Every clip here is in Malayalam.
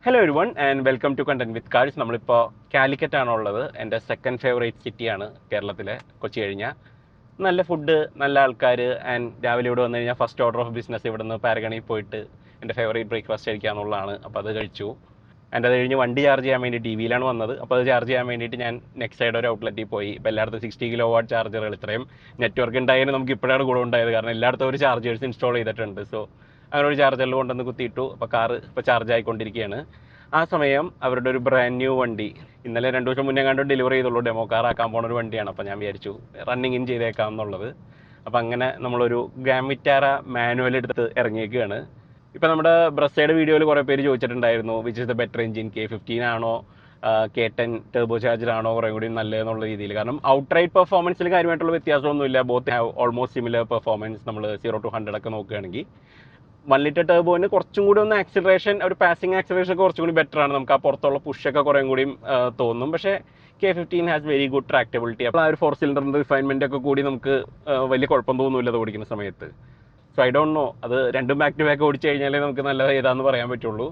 Hello everyone and welcome to content with cards. നമ്മളിപ്പോൾ കാലിക്കറ്റ് ആണുള്ളത്. എൻ്റെ സെക്കൻഡ് ഫേവറേറ്റ് സിറ്റിയാണ് കേരളത്തിലെ കൊച്ചി കഴിഞ്ഞാൽ. നല്ല ഫുഡ്, നല്ല ആൾക്കാർ, ആൻഡ് രാവിലെ ഇവിടെ വന്നു കഴിഞ്ഞാൽ ഫസ്റ്റ് ഓർഡർ ഓഫ് ബിസിനസ് ഇവിടെ നിന്ന് പാരഗണിയിൽ പോയിട്ട് എൻ്റെ ഫേവറേറ്റ് ബ്രേക്ക്ഫാസ്റ്റ് കഴിക്കാന്നുള്ളതാണ്. അപ്പോൾ അത് കഴിച്ചു. ആൻഡ് അത് കഴിഞ്ഞ് വണ്ടി ചാർജ് ചെയ്യാൻ വേണ്ടി ടി വിയിലാണ് വന്നത്. അപ്പോൾ അത് ചാർജ് ചെയ്യാൻ വേണ്ടിയിട്ട് ഞാൻ നെക്സ്റ്റ് സൈഡ് ഒരു ഔട്ട്ലെറ്റിൽ പോയി. ഇപ്പോൾ എല്ലായിടത്തും 60 kW ചാർജറുകൾ, ഇത്രയും നെറ്റ്വർക്ക് ഉണ്ടായതിന് നമുക്ക് ഇപ്പോഴാണ് ഗുണം ഉണ്ടായത്. കാരണം എല്ലായിടത്തും ഒരു ചാർജേഴ്സ് ഇൻസ്റ്റാൾ ചെയ്തിട്ടുണ്ട്. സോ അങ്ങനെ ഒരു ചാർജറിൽ കൊണ്ടുവന്ന് കുത്തിയിട്ടു. അപ്പോൾ കാറ് ഇപ്പോൾ ചാർജ് ആയിക്കൊണ്ടിരിക്കുകയാണ്. ആ സമയം അവരുടെ ഒരു ബ്രാൻഡ് ന്യൂ വണ്ടി ഇന്നലെ 2 ദിവസം മുന്നേ കണ്ടു ഡെലിവറി ചെയ്തുള്ളൂ. ഡെമോ കാർ ആക്കാൻ പോണ ഒരു വണ്ടിയാണ്. അപ്പോൾ ഞാൻ വിചാരിച്ചു റണ്ണിങ് ഇൻ ചെയ്തേക്കാം എന്നുള്ളത്. അപ്പോൾ അങ്ങനെ നമ്മളൊരു ഗ്രാൻഡ് വിറ്റാര മാനുവൽ എടുത്ത് ഇറങ്ങിയേക്കുകയാണ്. ഇപ്പോൾ നമ്മുടെ ബ്രസയുടെ വീഡിയോയിൽ കുറേ പേര് ചോദിച്ചിട്ടുണ്ടായിരുന്നു which is the better engine, K15 ആണോ K10 ടർബോ ചാർജർ ആണോ കുറേ കൂടി നല്ലതെന്നുള്ള രീതിയിൽ. കാരണം ഔട്ട്റൈറ്റ് പെർഫോമൻസിൽ കാര്യമായിട്ടുള്ള വ്യത്യാസമൊന്നുമില്ല. Both have almost similar performance. നമ്മൾ 0 to 100 ഒക്കെ നോക്കുകയാണെങ്കിൽ 1 ലിറ്റർ ടർബോന് കുറച്ചും കൂടി ഒന്ന് ആക്സിലറേഷൻ, ഒരു പാസിംഗ് ആക്സിലറേഷൻ ഒക്കെ കുറച്ചും കൂടി ബെറ്റർ ആണ്. നമുക്ക് ആ പുറത്തുള്ള പുഷൊക്കെ കുറേ കൂടിയും തോന്നും. പക്ഷേ K15 ഹാസ് വെരി ഗുഡ് ട്രാക്റ്റബിലിറ്റി. അപ്പോൾ ആ ഒരു 4 സിലിണ്ടറിൻ്റെ റിഫൈൻമെൻ്റ് ഒക്കെ കൂടി നമുക്ക് വലിയ കുഴപ്പം തോന്നുന്നില്ല അത് ഓടിക്കുന്ന സമയത്ത്. സോ ഐ ഡോണ്ട് നോ, അത് രണ്ടും ബാക്ക് ടു ബാക്ക് ഓടിച്ചു കഴിഞ്ഞാലേ നമുക്ക് നല്ലത് ഏതാണെന്ന് പറയാൻ പറ്റുള്ളൂ.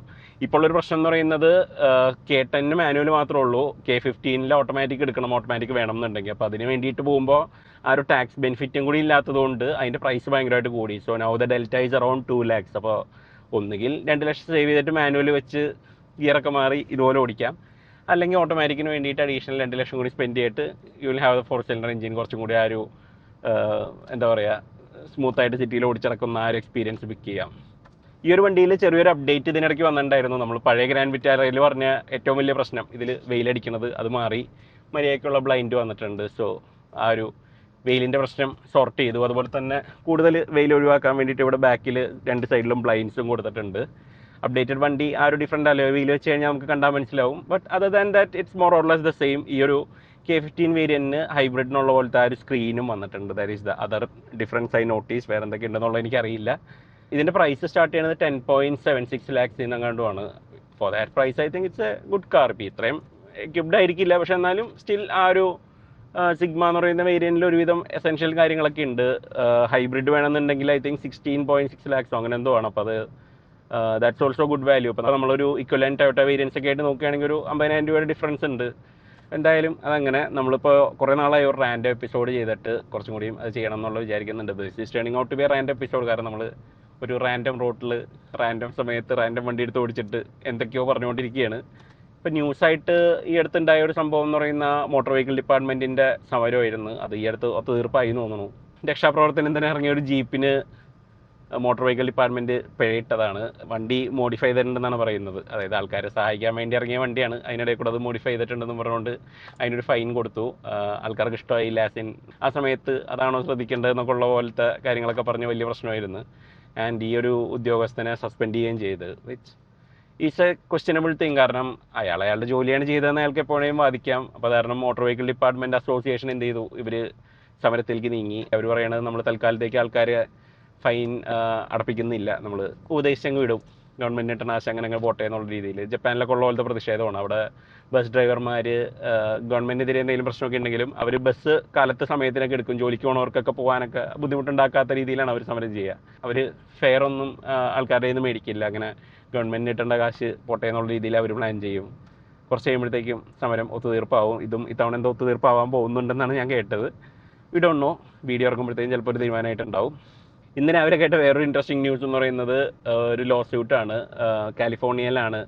ഇപ്പോൾ ഒരു പ്രശ്നം എന്ന് പറയുന്നത് K10 മാനുവൽ മാത്രമേ ഉള്ളൂ. K15 ഓട്ടോമാറ്റിക് എടുക്കണം, ഓട്ടോമാറ്റിക് വേണം എന്നുണ്ടെങ്കിൽ. അപ്പോൾ അതിന് വേണ്ടിയിട്ട് പോകുമ്പോൾ ആ ഒരു ടാക്സ് ബെനിഫിറ്റും കൂടി ഇല്ലാത്തതുകൊണ്ട് അതിൻ്റെ പ്രൈസ് ഭയങ്കരമായിട്ട് കൂടി. So now the delta is around 2 lakhs. അപ്പോൾ ഒന്നുകിൽ 2 ലക്ഷം സേവ് ചെയ്തിട്ട് മാനുവൽ വെച്ച് ഗിയറൊക്കെ മാറി ഇതുപോലെ ഓടിക്കാം, അല്ലെങ്കിൽ ഓട്ടോമാറ്റിക്കിന് വേണ്ടിയിട്ട് അഡീഷണൽ 2 ലക്ഷം കൂടി സ്പെൻഡ് ചെയ്തിട്ട് you will have the 4 cylinder engine. കുറച്ചും കൂടി ആ ഒരു എന്താ പറയുക, സ്മൂത്തായിട്ട് സിറ്റിയിൽ ഓടിച്ചിറക്കുന്ന ആ ഒരു എക്സ്പീരിയൻസ് പിക്ക് ചെയ്യാം. ഈ ഒരു വണ്ടിയിൽ ചെറിയൊരു അപ്ഡേറ്റ് ഇതിനിടയ്ക്ക് വന്നിട്ടുണ്ടായിരുന്നു. നമ്മൾ പഴയ ഗ്രാൻഡ് വിറ്റാരയിൽ പറഞ്ഞ ഏറ്റവും വലിയ പ്രശ്നം ഇതിൽ വെയിലടിക്കുന്നത്, അത് മാറി മര്യാദയ്ക്കുള്ള ബ്ലൈൻഡ് വന്നിട്ടുണ്ട്. സോ ആ ഒരു വെയിലിൻ്റെ പ്രശ്നം സോർട്ട് ചെയ്തു. അതുപോലെ തന്നെ കൂടുതൽ വെയിൽ ഒഴിവാക്കാൻ വേണ്ടിയിട്ട് ഇവിടെ ബാക്കിൽ 2 സൈഡിലും ബ്ലൈൻഡ്സും കൊടുത്തിട്ടുണ്ട്. അപ്ഡേറ്റഡ് വണ്ടി ആ ഒരു ഡിഫറെൻ്റ് അലോയ് വീൽ വെച്ച് കഴിഞ്ഞാൽ നമുക്ക് കണ്ടാൽ മനസ്സിലാവും. But other than that it's more or less the same. ഈ ഒരു K15 വേരിയൻറ്റിന് ഹൈബ്രിഡിനുള്ള പോലത്തെ ആ ഒരു സ്ക്രീനും വന്നിട്ടുണ്ട്. That is the other difference I notice. വേറെ എന്തൊക്കെ ഉണ്ടെന്നുള്ളത് എനിക്കറിയില്ല. ഇതിൻ്റെ പ്രൈസ് സ്റ്റാർട്ട് ചെയ്യുന്നത് 10.76 lakhs എന്നെങ്ങാണ്ടുമാണ്. For that price I think it's a good car. ഇപ്പോൾ ഇത്രയും എക്യുപ്ഡ് ആയിരിക്കില്ല, പക്ഷെ എന്നാലും സ്റ്റിൽ ആ ഒരു സിഗ്മ എന്ന് പറയുന്ന വേരിയൻറ്റിൽ ഒരുവിധം എസെൻഷ്യൽ കാര്യങ്ങളൊക്കെ ഉണ്ട്. ഹൈബ്രിഡ് വേണമെന്നുണ്ടെങ്കിൽ ഐ തിങ്ക് 16.6 lakhs അങ്ങനെ എന്തോ ആണ്. അപ്പോൾ അത് ദാറ്റ്സ് ഓൾസോ ഗുഡ് വാല്യൂ. അപ്പോൾ നമ്മളൊരു ഇക്വലൻ ടൊയോട്ട വേരിയൻസ് ഒക്കെ ആയിട്ട് നോക്കുകയാണെങ്കിൽ ഒരു 50,000 രൂപയുടെ ഡിഫറൻസ് ഉണ്ട്. എന്തായാലും അതങ്ങനെ നമ്മളിപ്പോൾ കുറേ നാളായി ഒരു റാൻഡ് എപ്പിസോഡ് ചെയ്തിട്ട് കുറച്ചും കൂടിയും അത് ചെയ്യണം എന്നുള്ളത് വിചാരിക്കുന്നുണ്ട്. This is turning out to be a rant episode. കാരണം നമ്മൾ ഒരു റാൻഡം റോട്ടിൽ റാൻഡം സമയത്ത് റാൻഡം വണ്ടി എടുത്ത് ഓടിച്ചിട്ട് എന്തൊക്കെയോ പറഞ്ഞുകൊണ്ടിരിക്കുകയാണ്. ഇപ്പോൾ ന്യൂസായിട്ട് ഈ അടുത്തുണ്ടായ ഒരു സംഭവം എന്ന് പറയുന്ന മോട്ടോർ വെഹിക്കിൾ ഡിപ്പാർട്ട്മെൻറ്റിൻ്റെ സമരമായിരുന്നു. അത് ഈ അടുത്ത് ഒത്തുതീർപ്പായി എന്ന് തോന്നുന്നു. രക്ഷാപ്രവർത്തനം തന്നെ ഇറങ്ങിയ ഒരു ജീപ്പിന് മോട്ടോർ വെഹിക്കിൾ ഡിപ്പാർട്ട്മെൻറ്റ് പിഴയിട്ടതാണ്. വണ്ടി മോഡിഫൈ ചെയ്തിട്ടുണ്ടെന്നാണ് പറയുന്നത്. അതായത് ആൾക്കാരെ സഹായിക്കാൻ വേണ്ടി ഇറങ്ങിയ വണ്ടിയാണ്, അതിനിടയിൽ കൂടെ അത് മോഡിഫൈ ചെയ്തിട്ടുണ്ടെന്ന് പറഞ്ഞുകൊണ്ട് അതിനൊരു ഫൈൻ കൊടുത്തു. ആൾക്കാർക്ക് ഇഷ്ടമായില്ല. ആ സമയത്ത് അതാണോ ശ്രദ്ധിക്കേണ്ടതെന്നൊക്കെ ഉള്ള പോലത്തെ കാര്യങ്ങളൊക്കെ പറഞ്ഞ് വലിയ പ്രശ്നമായിരുന്നു. ആൻഡ് ഈ ഒരു ഉദ്യോഗസ്ഥനെ സസ്പെൻഡ് ചെയ്യുകയും ചെയ്ത്, which is A questionable thing. കാരണം അയാളുടെ ജോലിയാണ് ചെയ്തതെന്ന് അയാൾക്ക് എപ്പോഴേയും വാദിക്കാം. അപ്പോൾ കാരണം മോട്ടോർ വെഹിക്കിൾ ഡിപ്പാർട്ട്മെൻറ്റ് അസോസിയേഷൻ എന്ത് ചെയ്തു, ഇവർ സമരത്തിലേക്ക് നീങ്ങി. അവർ പറയണത് നമ്മൾ തൽക്കാലത്തേക്ക് ആൾക്കാരെ ഫൈൻ അടപ്പിക്കുന്നില്ല, നമ്മൾ ഉപദേശിച്ചങ്ങ് വിടും, ഗവൺമെൻറ് ഇൻ്റർനാഷണൽ അങ്ങനെ പോട്ടെ എന്നുള്ള രീതിയിൽ. ജപ്പാനിലൊക്കെ ഉള്ള പോലത്തെ പ്രതിഷേധമാണ്. അവിടെ ബസ് ഡ്രൈവർമാർ ഗവൺമെൻറ്റിനെതിരെ എന്തെങ്കിലും പ്രശ്നമൊക്കെ ഉണ്ടെങ്കിലും അവർ ബസ് കാലത്ത് സമയത്തിനൊക്കെ എടുക്കും. ജോലിക്ക് പോകണവർക്കൊക്കെ പോകാനൊക്കെ ബുദ്ധിമുട്ടുണ്ടാക്കാത്ത രീതിയിലാണ് അവർ സമരം ചെയ്യുക. അവർ ഫെയർ ഒന്നും ആൾക്കാരുടെ നിന്ന് മേടിക്കില്ല. അങ്ങനെ ഗവൺമെൻറ്റിന് കിട്ടേണ്ട കാശ് പോട്ടെ എന്നുള്ള രീതിയിൽ അവർ പ്ലാൻ ചെയ്യും. കുറച്ച് കഴിയുമ്പോഴത്തേക്കും സമരം ഒത്തുതീർപ്പാവും. ഇതും ഇത്തവണ എന്തോ ഒത്തുതീർപ്പാവാൻ പോകുന്നുണ്ടെന്നാണ് ഞാൻ കേട്ടത്. We don't know. വീഡിയോ ഇറക്കുമ്പോഴത്തേക്കും ചിലപ്പോൾ ഒരു തീരുമാനമായിട്ടുണ്ടാവും. ഇന്ന് രാവിലെ കേട്ട വേറൊരു ഇൻട്രസ്റ്റിംഗ് ന്യൂസ് എന്ന് പറയുന്നത് ഒരു ലോ സ്യൂട്ടാണ്. കാലിഫോർണിയയിലാണ്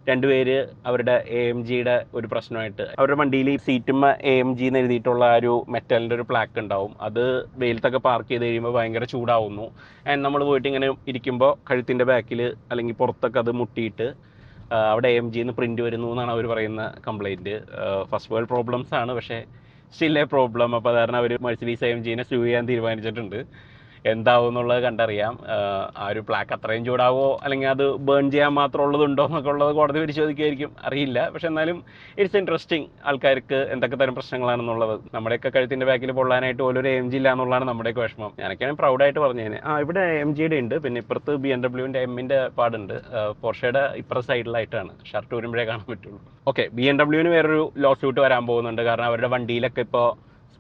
2 പേര് അവരുടെ AMGയുടെ ഒരു പ്രശ്നമായിട്ട് അവരുടെ വണ്ടിയിൽ സീറ്റുമ്മ AMG എന്ന് എഴുതിയിട്ടുള്ള ആ ഒരു മെറ്റലിൻ്റെ ഒരു പ്ലാക്ക് ഉണ്ടാവും. അത് വെയിലത്തൊക്കെ പാർക്ക് ചെയ്ത് കഴിയുമ്പോൾ ഭയങ്കര ചൂടാവുന്നു. ആൻഡ് നമ്മൾ പോയിട്ട് ഇങ്ങനെ ഇരിക്കുമ്പോൾ കഴുത്തിൻ്റെ ബാക്കിൽ അല്ലെങ്കിൽ പുറത്തൊക്കെ അത് മുട്ടിയിട്ട് അവിടെ AMG എന്ന് പ്രിൻ്റ് വരുന്നു എന്നാണ് അവർ പറയുന്ന കംപ്ലയിൻറ്റ്. ഫസ്റ്റ് വേൾഡ് പ്രോബ്ലംസ് ആണ്, പക്ഷേ സ്റ്റിൽ എ പ്രോബ്ലം. അപ്പോൾ കാരണം അവർ മെഴ്സിഡീസ് AMGനെ സ്യൂ ചെയ്യാൻ തീരുമാനിച്ചിട്ടുണ്ട്. എന്താവും എന്നുള്ളത് കണ്ടറിയാം. ആ ഒരു പ്ലാക്ക് അത്രയും ചൂടാവോ അല്ലെങ്കിൽ അത് ബേൺ ചെയ്യാൻ മാത്രം ഉള്ളതുണ്ടോ എന്നൊക്കെ ഉള്ളത് കോടതി പരിശോധിക്കുമായിരിക്കും, അറിയില്ല. പക്ഷെ എന്നാലും ഇറ്റ്സ് ഇൻട്രസ്റ്റിംഗ് ആൾക്കാർക്ക് എന്തൊക്കെ തരം പ്രശ്നങ്ങളാണെന്നുള്ളത്. നമ്മുടെയൊക്കെ കഴുത്തിൻ്റെ ബാക്കിൽ പൊള്ളാനായിട്ട് പോലും ഒരു AMG ഇല്ല എന്നുള്ളതാണ് നമ്മുടെയൊക്കെ വിഷമം. ഞാനൊക്കെയാണ് പ്രൗഡായിട്ട് പറഞ്ഞേനെ. ഇവിടെ AMGയുടെ ഉണ്ട്, പിന്നെ ഇപ്പുറത്ത് BMW M-ൻ്റെ പാടുണ്ട്. പോർഷയുടെ ഇപ്പുറത്തെ സൈഡിലായിട്ടാണ്. ഷർട്ട് വരുമ്പോഴേ കാണാൻ പറ്റുള്ളൂ. ഓക്കെ, BMW വേറൊരു ലോ സ്യൂട്ട് വരാൻ പോകുന്നുണ്ട്. കാരണം അവരുടെ വണ്ടിയിലൊക്കെ ഇപ്പോൾ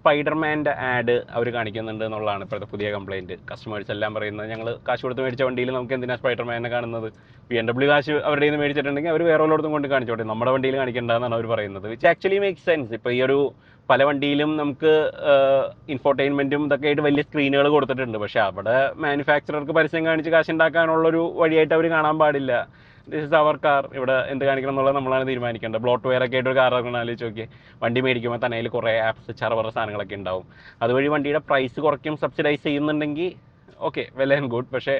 സ്പൈഡർമാൻ്റെ ആഡ് അവർ കാണിക്കുന്നുണ്ട് എന്നുള്ളതാണ് ഇപ്പോഴത്തെ പുതിയ കംപ്ലയിൻറ്റ്. കസ്റ്റമേഴ്സ് എല്ലാം പറയുന്നത് ഞങ്ങൾ കാശ് കൊടുത്ത് മേടിച്ച വണ്ടിയിൽ നമുക്ക് എന്തിനാണ് സ്പൈഡർമാനെ കാണുന്നത്, BMW കാശ് അവരുടെ നിന്ന് മേടിച്ചിട്ടുണ്ടെങ്കിൽ അവർ വേറെ ഉള്ളിടത്തും കൊണ്ട് കാണിച്ചോട്ടെ, നമ്മുടെ വണ്ടിയിൽ കാണിക്കേണ്ടതെന്നാണ് അവർ പറയുന്നത്. Which actually make sense. ഇപ്പോൾ ഈ ഒരു പല വണ്ടിയിലും നമുക്ക് ഇൻഫോർടൈൻമെൻറ്റും ഇതൊക്കെ ആയിട്ട് വലിയ സ്ക്രീനുകൾ കൊടുത്തിട്ടുണ്ട്. പക്ഷേ അവിടെ മാനുഫാക്ചറർക്ക് പരസ്യം കാണിച്ച് കാശുണ്ടാക്കാനുള്ളൊരു വഴിയായിട്ട് അവർ കാണാൻ പാടില്ല. ദിസ് ഇസ് അവർ കാർ, ഇവിടെ എന്ത് കാണിക്കണം എന്നുള്ളത് നമ്മളാണ് തീരുമാനിക്കേണ്ടത്. ബ്ലോട്ട് വെയർ ഒക്കെ ആയിട്ട് ഒരു കാർ ഇറങ്ങണം ആലോചിച്ച് നോക്കി. വണ്ടി മേടിക്കുമ്പോൾ തന്നെ അതിൽ കുറേ ആപ്സ് ചറവറ സാധനങ്ങളൊക്കെ ഉണ്ടാവും. അതുവഴി വണ്ടിയുടെ പ്രൈസ് കുറയ്ക്കും സബ്സിഡൈസ് ചെയ്യുന്നുണ്ടെങ്കിൽ ഓക്കെ, വെൽ ആൻഡ് ഗുഡ്. പക്ഷേ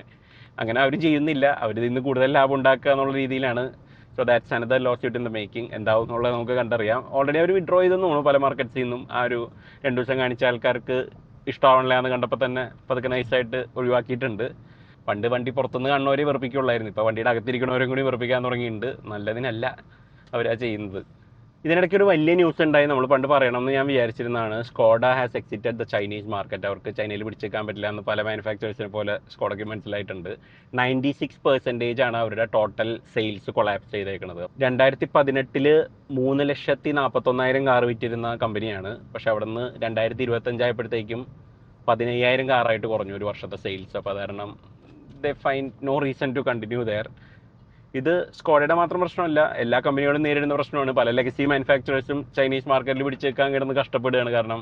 അങ്ങനെ അവർ ചെയ്യുന്നില്ല. അവർ ഇതിൽ നിന്ന് കൂടുതൽ ലാഭം ഉണ്ടാക്കുക എന്നുള്ള രീതിയിലാണ്. So that's another lawsuit in the making. എന്താവും എന്നുള്ളത് നമുക്ക് കണ്ടറിയാം. ഓൾറെഡി അവർ വിഡ്രോ ചെയ്തെന്ന് തോന്നുന്നു പല മാർക്കറ്റ്സിൽ നിന്നും. ആ ഒരു 2 ദിവസം കാണിച്ച ആൾക്കാർക്ക് ഇഷ്ടമാവണില്ല എന്ന് കണ്ടപ്പോൾ തന്നെ പതുക്കെ നൈസായിട്ട് ഒഴിവാക്കിയിട്ടുണ്ട്. പണ്ട് വണ്ടി പുറത്തുനിന്ന് കാണുന്നവരെ വെറുപ്പിക്കുള്ളായിരുന്നു. ഇപ്പോൾ വണ്ടിയുടെ അകത്തിരിക്കണവരും കൂടി വെറുപ്പിക്കാൻ തുടങ്ങിയിട്ടുണ്ട്. നല്ലതിനല്ല അവരാ ചെയ്യുന്നത്. ഇതിനിടയ്ക്ക് ഒരു വലിയ ന്യൂസ് ഉണ്ടായി, നമ്മൾ പണ്ട് പറയണമെന്ന് ഞാൻ വിചാരിച്ചിരുന്നതാണ്. Skoda has exited the Chinese market. അവർക്ക് ചൈനയിൽ പിടിച്ചേക്കാൻ പറ്റില്ല എന്ന് പല മാനുഫാക്ചറേഴ്സിനെ പോലെ സ്കോഡയ്ക്ക് മനസ്സിലായിട്ടുണ്ട്. 96% ആണ് അവരുടെ ടോട്ടൽ സെയിൽസ് കൊളാപ്സ് ചെയ്തേക്കുന്നത്. 2018 3,41,000 കാർ വിറ്റിരുന്ന കമ്പനിയാണ്. പക്ഷെ അവിടെ നിന്ന് 2025 ആയപ്പോഴത്തേക്കും 15,000 കാറായിട്ട് കുറഞ്ഞു ഒരു വർഷത്തെ സെയിൽസ്. അപ്പോൾ അത് കാരണം they find no reason to continue there. ഇത് സ്കോഡയുടെ മാത്രം പ്രശ്നമല്ല, എല്ലാ കമ്പനികളും നേരിടുന്ന പ്രശ്നമാണ്. പല ലെഗസി മാനുഫാക്ചറേഴ്സും ചൈനീസ് മാർക്കറ്റിൽ പിടിച്ചേക്കാൻ കിടന്ന് കഷ്ടപ്പെടുകയാണ്. കാരണം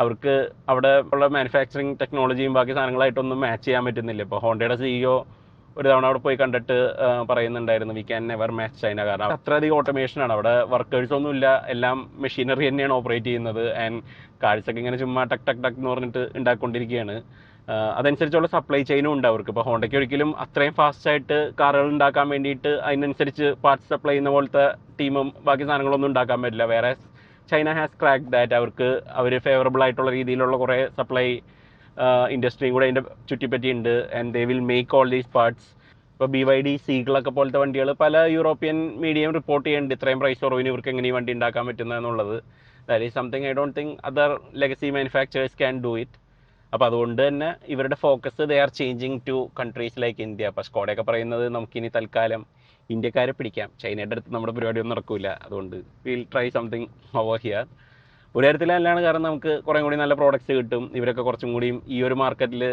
അവർക്ക് അവിടെ ഉള്ള മാനുഫാക്ചറിങ് ടെക്നോളജിയും ബാക്കി സാധനങ്ങളായിട്ടൊന്നും മാച്ച് ചെയ്യാൻ പറ്റുന്നില്ല. ഇപ്പോൾ ഹോണ്ടയുടെ CEO ഒരു തവണ അവിടെ പോയി കണ്ടിട്ട് പറയുന്നുണ്ടായിരുന്നു, we can never match China. കാരണം അത്രയധികം ഓട്ടോമേഷനാണ് അവിടെ. വർക്കേഴ്സ് ഒന്നുമില്ല, എല്ലാം മെഷീനറി തന്നെയാണ് ഓപ്പറേറ്റ് ചെയ്യുന്നത്. ആൻഡ് കാഴ്ചക്ക് ഇങ്ങനെ ചുമ്മാ ടക്ക് ടക്ക് ടക്ക് എന്ന് പറഞ്ഞിട്ട് ഉണ്ടാക്കിക്കൊണ്ടിരിക്കുകയാണ്. അതനുസരിച്ചുള്ള സപ്ലൈ ചെയിനും ഉണ്ട് അവർക്ക്. ഇപ്പോൾ ഹോണ്ടയ്ക്ക് ഒരിക്കലും അത്രയും ഫാസ്റ്റായിട്ട് കാറുകൾ ഉണ്ടാക്കാൻ വേണ്ടിയിട്ട് അതിനനുസരിച്ച് പാർട്സ് സപ്ലൈ ചെയ്യുന്ന പോലത്തെ ടീമും ബാക്കി സാധനങ്ങളൊന്നും ഉണ്ടാക്കാൻ പറ്റില്ല. വേറെ ചൈന ഹാസ് ക്രാക്ക് ദാറ്റ്. അവർക്ക് അവർ ഫേവറബിൾ ആയിട്ടുള്ള രീതിയിലുള്ള കുറേ സപ്ലൈ ഇൻഡസ്ട്രിയും കൂടെ അതിൻ്റെ ചുറ്റിപ്പറ്റിയുണ്ട്. And they will make all these parts. ഇപ്പോൾ BYD സീഗിളൊക്കെ പോലത്തെ വണ്ടികൾ പല യൂറോപ്യൻ മീഡിയയും റിപ്പോർട്ട് ചെയ്യുന്നുണ്ട് ഇത്രയും പ്രൈസ് കുറവിന് ഇവർക്ക് എങ്ങനെ ഈ വണ്ടി ഉണ്ടാക്കാൻ പറ്റുന്നത് എന്നുള്ളത്. That is something I don't think other legacy manufacturers can do it. അപ്പോൾ അതുകൊണ്ട് തന്നെ ഇവരുടെ focus they are changing two countries like India. അപ്പോൾ സ്കോഡയൊക്കെ പറയുന്നത് നമുക്കിനി തൽക്കാലം ഇന്ത്യക്കാരെ പിടിക്കാം, ചൈനയുടെ അടുത്ത് നമ്മുടെ പരിപാടിയൊന്നും നടക്കില്ല, അതുകൊണ്ട് will try something over here. ഒരു തരത്തിലല്ലാണ്, കാരണം നമുക്ക് കുറേ കൂടി നല്ല പ്രോഡക്റ്റ്സ് കിട്ടും. ഇവരൊക്കെ കുറച്ചും കൂടിയും ഈ ഒരു മാർക്കറ്റിൽ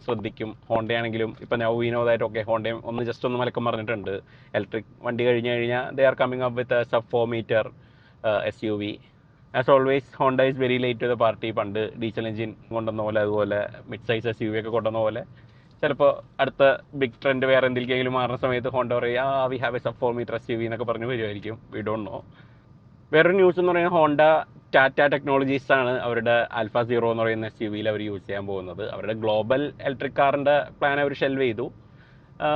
ശ്രദ്ധിക്കും. ഹോണ്ടയാണെങ്കിലും ഇപ്പോൾ നവീനോദായിട്ട് ഓക്കെ ഹോണ്ടയും ജസ്റ്റ് ഒന്ന് മലക്കം പറഞ്ഞിട്ടുണ്ട്. ഇലക്ട്രിക് വണ്ടി കഴിഞ്ഞ് കഴിഞ്ഞാൽ they are coming up with sub 4 meter SUV. As always Honda is very late to the party. പണ്ട് ഡീസൽ എഞ്ചിൻ കൊണ്ടുവന്ന പോലെ, അതുപോലെ മിഡ് സൈസ് SUV ഒക്കെ കൊണ്ടുവന്ന പോലെ ചിലപ്പോൾ അടുത്ത ബിഗ് ട്രെൻഡ് വേറെ എന്തെങ്കിലും മാറുന്ന സമയത്ത് ഹോണ്ട പറയുക we have A sub 4 meter SUV എന്നൊക്കെ പറഞ്ഞ് വരുമായിരിക്കും. We don't know. വേറൊരു ന്യൂസ് എന്ന് പറയുന്നത് ഹോണ്ട ടാറ്റ ടെക്നോളജീസ് ആണ് അവരുടെ ആൽഫ 0 എന്ന് പറയുന്ന SUVയിൽ അവർ യൂസ് ചെയ്യാൻ പോകുന്നത്. അവരുടെ ഗ്ലോബൽ ഇലക്ട്രിക് കാറിൻ്റെ പ്ലാൻ അവർ ഷെൽവ് ചെയ്തു.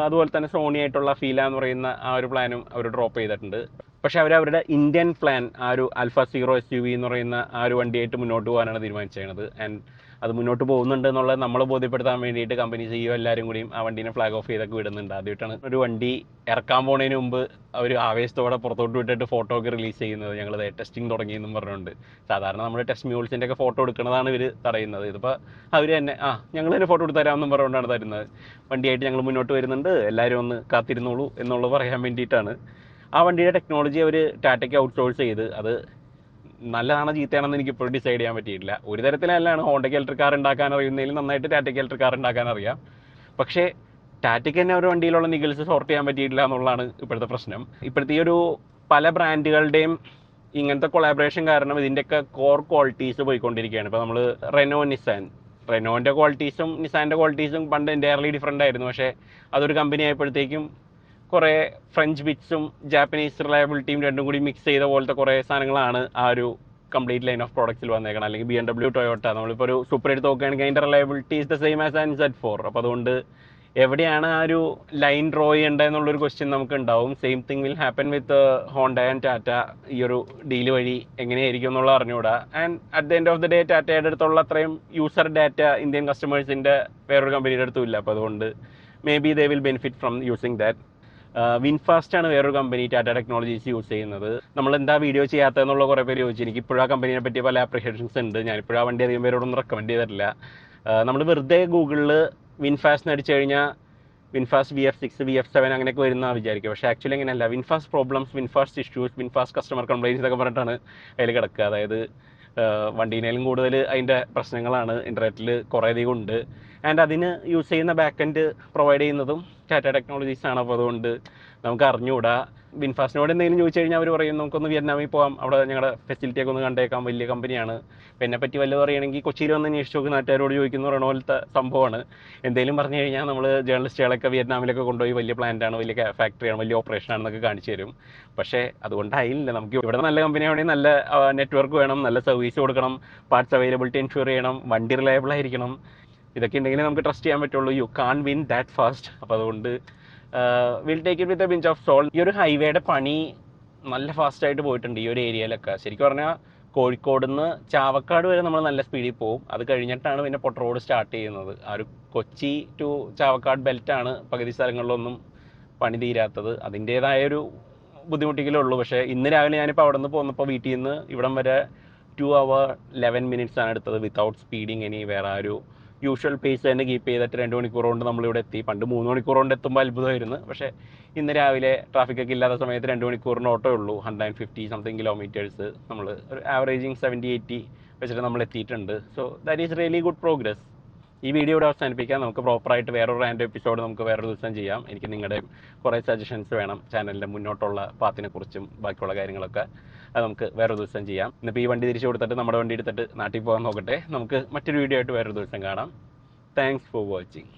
അതുപോലെ തന്നെ സോണി ആയിട്ടുള്ള ഫീല എന്ന് പറയുന്ന ആ ഒരു പ്ലാനും അവർ ഡ്രോപ്പ് ചെയ്തിട്ടുണ്ട്. പക്ഷേ അവരുടെ ഇന്ത്യൻ പ്ലാൻ ആ ഒരു ആൽഫ 0 SUV എന്ന് പറയുന്ന ആ ഒരു വണ്ടിയായിട്ട് മുന്നോട്ട് പോകാനാണ് തീരുമാനിച്ചിരിക്കുന്നത്. ആൻഡ് അത് മുന്നോട്ട് പോകുന്നുണ്ട് എന്നുള്ളത് നമ്മൾ ബോധ്യപ്പെടുത്താൻ വേണ്ടിയിട്ട് കമ്പനി CEO എല്ലാവരും കൂടിയും ആ വണ്ടീനെ ഫ്ലാഗ് ഓഫ് ചെയ്തൊക്കെ വിടുന്നുണ്ട്. ആദ്യമായിട്ടാണ് ഒരു വണ്ടി ഇറക്കാൻ പോകുന്നതിന് മുമ്പ് അവർ ആവേശത്തോടെ പുറത്തോട്ട് വിട്ടിട്ട് ഫോട്ടോ ഒക്കെ റിലീസ് ചെയ്യുന്നത്. ഞങ്ങൾ ടെസ്റ്റിംഗ് തുടങ്ങിയെന്നും പറഞ്ഞുകൊണ്ട്. സാധാരണ നമ്മൾ ടെസ്റ്റ് മ്യൂൾസിൻ്റെ ഒക്കെ ഫോട്ടോ എടുക്കുന്നതാണ് ഇവർ തടയുന്നത്. ഇതിപ്പോൾ അവർ തന്നെ ഞങ്ങൾ തന്നെ ഫോട്ടോ എടുത്ത് തരാമെന്നും പറഞ്ഞുകൊണ്ടാണ് തരുന്നത്. വണ്ടിയായിട്ട് ഞങ്ങൾ മുന്നോട്ട് വരുന്നുണ്ട്, എല്ലാവരും ഒന്ന് കാത്തിരുന്നോളൂ എന്നുള്ളത് പറയാൻ വേണ്ടിയിട്ടാണ്. ആ വണ്ടിയുടെ ടെക്നോളജി അവർ ടാറ്റയ്ക്ക് ഔട്ട്സോഴ്സ് ചെയ്ത് അത് നല്ലതാണോ ചീത്തയാണെന്ന് എനിക്ക് ഇപ്പോഴും ഡിസൈഡ് ചെയ്യാൻ പറ്റിയിട്ടില്ല. ഒരു തരത്തിലല്ലാണ് ഹോണ്ടയ്ക്ക് ഇലക്ട്രിക് കാർ ഉണ്ടാക്കാൻ അറിയുന്നതിൽ നന്നായിട്ട് ടാറ്റയ്ക്ക് ഇലക്ട്രിക് കാർ ഉണ്ടാക്കാൻ അറിയാം. പക്ഷേ ടാറ്റയ്ക്ക് തന്നെ ഒരു വണ്ടിയിലുള്ള നിഗൽസ് സോർട്ട് ചെയ്യാൻ പറ്റിയിട്ടില്ല എന്നുള്ളതാണ് ഇപ്പോഴത്തെ പ്രശ്നം. ഇപ്പോഴത്തെ ഈ ഒരു പല ബ്രാൻഡുകളുടെയും ഇങ്ങനത്തെ കൊളാബറേഷൻ കാരണം ഇതിൻ്റെയൊക്കെ കോർ ക്വാളിറ്റീസ് പോയിക്കൊണ്ടിരിക്കുകയാണ്. ഇപ്പോൾ നമ്മൾ റെനോൻ്റെ ക്വാളിറ്റീസും നിസാൻ്റെ ക്വാളിറ്റീസും പണ്ട് എൻ്റയർലി ഡിഫറൻ്റ് ആയിരുന്നു. പക്ഷേ അതൊരു കമ്പനി ആയപ്പോഴത്തേക്കും കുറേ ഫ്രഞ്ച് ബിറ്റ്സും ജാപ്പനീസ് റിലയബിലിറ്റിയും രണ്ടും കൂടി മിക്സ് ചെയ്ത പോലത്തെ കുറേ സാധനങ്ങളാണ് ആ ഒരു കംപ്ലീറ്റ് ലൈൻ ഓഫ് പ്രോഡക്റ്റ്സിൽ വന്നേക്കണം. അല്ലെങ്കിൽ BMW ടൊയോട്ട നമ്മളിപ്പോൾ ഒരു സൂപ്പർ എടുത്ത് നോക്കുകയാണെങ്കിൽ അതിൻ്റെ reliability is the same as an Z4. അപ്പോൾ അതുകൊണ്ട് എവിടെയാണ് ആ ഒരു ലൈൻ ഡ്രോ ചെയ്യേണ്ടതെന്നുള്ളൊരു ക്വസ്റ്റ്യൻ നമുക്ക് ഉണ്ടാവും. Same thing will happen with Honda and Tata. ഈ ഒരു ഡീൽ വഴി എങ്ങനെയായിരിക്കും എന്നുള്ള അറിഞ്ഞുകൂടാ. And at the end of the day ടാറ്റയുടെ അടുത്തുള്ള അത്രയും യൂസർ ഡാറ്റ ഇന്ത്യൻ കസ്റ്റമേഴ്സിൻ്റെ വേറൊരു കമ്പനിയുടെ അടുത്തും ഇല്ല. അപ്പോൾ അതുകൊണ്ട് may be they will benefit from using that. VinFast ആണ് വേറൊരു കമ്പനി ടാറ്റ ടെക്നോളജീസ് യൂസ് ചെയ്യുന്നത്. നമ്മളെന്താ വീഡിയോ ചെയ്യാത്തതെന്നുള്ള കുറേ പേര് ചോദിച്ചു. എനിക്ക് ഇപ്പോഴും ആ കമ്പനിയെ പറ്റി പല അപ്രിഷിയേഷൻസ് ഉണ്ട്. ഞാനിപ്പോഴും ആ വണ്ടി അധികം പേരോടൊന്നും റെക്കമെൻഡ് ചെയ്തിട്ടില്ല. നമ്മൾ വെറുതെ ഗൂഗിളിൽ വിൻഫാസ്റ്റ് അടിച്ചു കഴിഞ്ഞാൽ വിൻഫാസ്റ്റ് VF6 VF7 അങ്ങനെയൊക്കെ വരുന്ന വിചാരിക്കുക. പക്ഷേ ആക്ച്വലി അങ്ങനെയല്ല. VinFast problems, VinFast issues, VinFast customer complaints ഒക്കെ പറഞ്ഞിട്ടാണ് അതിൽ കിടക്കുക. അതായത് വണ്ടീനേലും കൂടുതൽ അതിൻ്റെ പ്രശ്നങ്ങളാണ്. ഇൻ്റർനെറ്റിൽ കുറേ അധികം ഉണ്ട്. ആൻഡ് അതിന് യൂസ് ചെയ്യുന്ന ബാക്ക് എൻഡ് പ്രൊവൈഡ് ചെയ്യുന്നതും ടാറ്റ ടെക്നോളജീസ് ആണ്. അപ്പോൾ അതുകൊണ്ട് നമുക്ക് അറിഞ്ഞുകൂടാ. വിൻഫാസ്റ്റിനോട് എന്തെങ്കിലും ചോദിച്ചു കഴിഞ്ഞാൽ അവർ പറയും നമുക്കൊന്ന് വിയറ്റ്നാമിൽ പോകാം, അവിടെ ഞങ്ങളുടെ ഫെസിലിറ്റിയൊക്കെ ഒന്ന് കണ്ടേക്കാം, വലിയ കമ്പനിയാണ്. അപ്പോൾ എന്നെപ്പറ്റി വല്ലതും അറിയണമെങ്കിൽ കൊച്ചിയിൽ വന്ന് അന്വേഷിച്ച് നോക്കി, നാട്ടുകാരോട് ചോദിക്കുന്ന പറയണ പോലത്തെ സംഭവമാണ്. എന്തെങ്കിലും പറഞ്ഞു കഴിഞ്ഞാൽ നമ്മൾ ജേർണലിസ്റ്റുകളൊക്കെ വിയറ്റ്നാമിലൊക്കെ കൊണ്ടുപോയി വലിയ പ്ലാന്റാണ്, വലിയ ഫാക്ടറിയാണ്, വലിയ ഓപ്പറേഷനാണെന്നൊക്കെ കാണിച്ചു തരും. പക്ഷേ അതുകൊണ്ടായില്ല. നമുക്ക് ഇവിടെ നല്ല കമ്പനി ആണെങ്കിൽ നല്ല നെറ്റ്വർക്ക് വേണം, നല്ല സർവീസ് കൊടുക്കണം, പാർട്സ് അവൈലബിലിറ്റി എൻഷുർ ചെയ്യണം, വണ്ടി റിലയബിൾ ആയിരിക്കണം. ഇതൊക്കെ ഉണ്ടെങ്കിൽ നമുക്ക് ട്രസ്റ്റ് ചെയ്യാൻ പറ്റുള്ളൂ. You can't win that fast. അപ്പോൾ അതുകൊണ്ട് will take it with a pinch of salt. ഈ ഒരു ഹൈവേയുടെ പണി നല്ല ഫാസ്റ്റായിട്ട് പോയിട്ടുണ്ട് ഈ ഒരു ഏരിയയിലൊക്കെ. ശരിക്കും പറഞ്ഞാൽ കോഴിക്കോട് നിന്ന് ചാവക്കാട് വരെ നമ്മൾ നല്ല സ്പീഡിൽ പോകും. അത് കഴിഞ്ഞിട്ടാണ് പിന്നെ പൊട്ട റോഡ് സ്റ്റാർട്ട് ചെയ്യുന്നത്. ആ ഒരു കൊച്ചി ടു ചാവക്കാട് ബെൽറ്റാണ് പകുതി സ്ഥലങ്ങളിലൊന്നും പണി തീരാത്തത്. അതിൻ്റേതായൊരു ബുദ്ധിമുട്ടിക്കലുള്ളൂ. പക്ഷേ ഇന്ന് രാവിലെ ഞാനിപ്പോൾ അവിടെ നിന്ന് പോന്നപ്പോൾ വീട്ടിൽ നിന്ന് ഇവിടം വരെ 2 hour 11 minutes ആണ് എടുത്തത്, വിത്തൗട്ട് സ്പീഡിങ് ഇനി. വേറെ ഒരു യൂഷ്വൽ പേസ് തന്നെ കീപ്പ് ചെയ്തിട്ട് 2 മണിക്കൂർ കൊണ്ട് നമ്മളിവിടെ എത്തി. പണ്ട് 3 മണിക്കൂർ കൊണ്ട് എത്തുമ്പോൾ അത്ഭുതമായിരുന്നു. പക്ഷേ ഇന്ന് രാവിലെ ട്രാഫിക്കൊക്കെ ഇല്ലാത്ത സമയത്ത് 2 മണിക്കൂറിന് ഓട്ടോ ഉള്ളൂ. 150 സംതിങ് കിലോമീറ്റേഴ്സ് നമ്മൾ ഒരു ആവറേജിങ് 70-80 വെച്ചിട്ട് നമ്മൾ എത്തിയിട്ടുണ്ട്. So that is really good progress. ഈ വീഡിയോ ഇവിടെ അവസാനിപ്പിക്കാം. നമുക്ക് പ്രോപ്പറായിട്ട് വേറൊരു റാൻഡ് എപ്പിസോഡ് നമുക്ക് വേറൊരു ദിവസം ചെയ്യാം. എനിക്ക് നിങ്ങളുടെ കുറേ സജഷൻസ് വേണം ചാനലിൻ്റെ മുന്നോട്ടുള്ള പാത്തിനെ കുറിച്ചും ബാക്കിയുള്ള കാര്യങ്ങളൊക്കെ. അത് നമുക്ക് വേറൊരു ദിവസം ചെയ്യാം. ഇന്നിപ്പോൾ ഈ വണ്ടി തിരിച്ചു കൊടുത്തിട്ട് നമ്മുടെ വണ്ടി എടുത്തിട്ട് നാട്ടിൽ പോകാൻ നോക്കട്ടെ. നമുക്ക് മറ്റൊരു വീഡിയോ ആയിട്ട് വേറൊരു ദിവസം കാണാം. Thanks for watching.